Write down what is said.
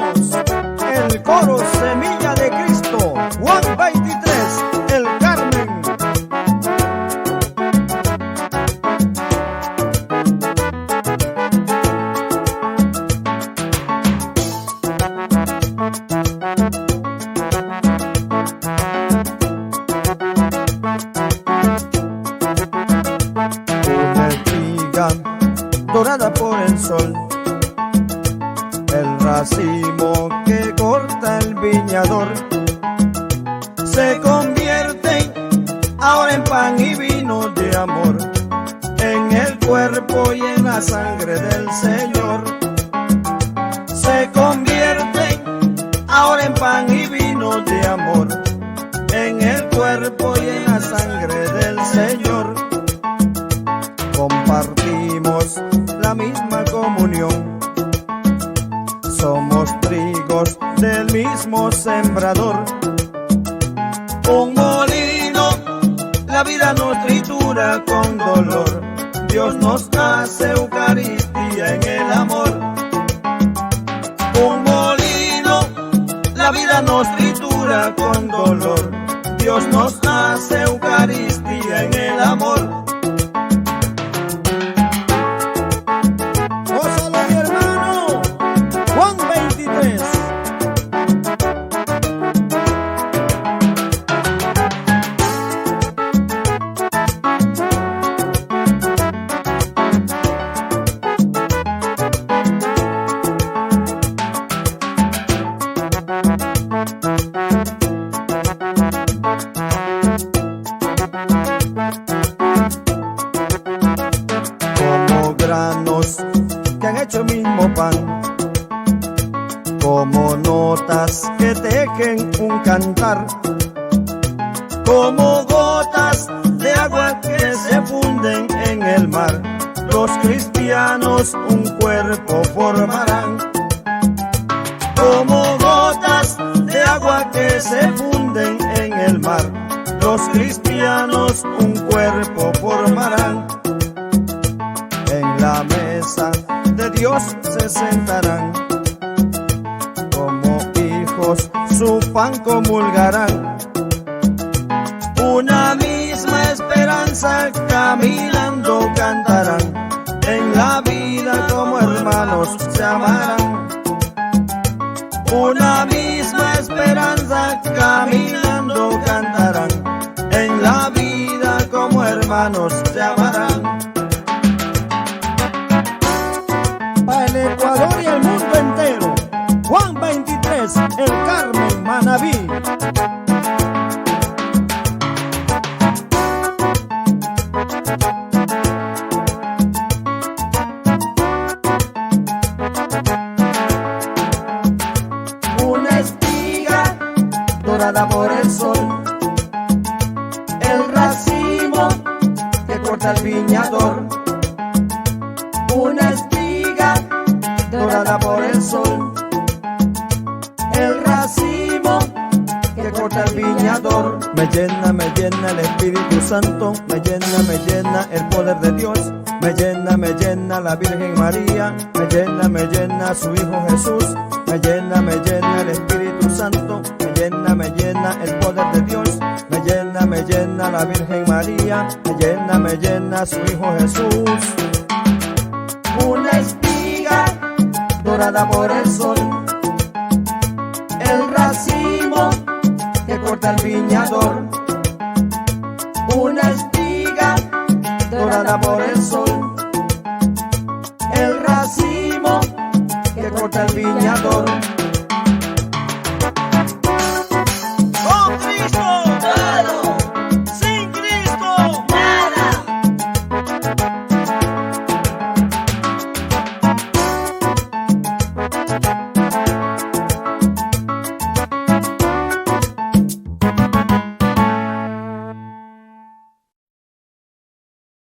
hermanos, el coro Semilla de Cristo, Juan 23, El Carmen. Una espiga dorada por el sol, el racimo que corta el viñador, se convierte ahora en pan y vino de amor, en el cuerpo y en la sangre del Señor. Se convierte ahora en pan y vino de amor, en el cuerpo y en la sangre del Señor. Compartimos la misma comunión, somos trigos del mismo sembrador. Un molino, la vida nos tritura con dolor, Dios nos hace Eucaristía en el amor. Un molino, la vida nos tritura con dolor, Dios nos hace Eucaristía en el amor. Gózalo, mi hermano, Juan 23. Como granos que han hecho el mismo pan, como notas que tejen un cantar, como gotas de agua que se funden en el mar, los cristianos un cuerpo formarán. Como gotas de agua que se funden en el mar, los cristianos un cuerpo formarán. En la mesa de Dios se sentarán, como hijos su pan comulgarán. Una misma esperanza caminando cantarán, en la vida como hermanos se amarán. Una misma esperanza caminando cantarán, en la vida como hermanos se amarán. Para el Ecuador y el mundo entero, Juan 23, El Carmen, Manabí. Una espiga dorada por el sol, el racimo que corta el viñador. Una espiga dorada por el sol, el racimo que corta el viñador. Me llena el Espíritu Santo, me llena el poder de Dios, me llena la Virgen María, me llena su Hijo Jesús, me llena el Espíritu Santo, me llena el poder de Dios, me llena la Virgen María, me llena su Hijo Jesús. Una espiga dorada por el sol, el racimo que corta el viñador. Una espiga dorada por el sol, el racimo que corta el viñador.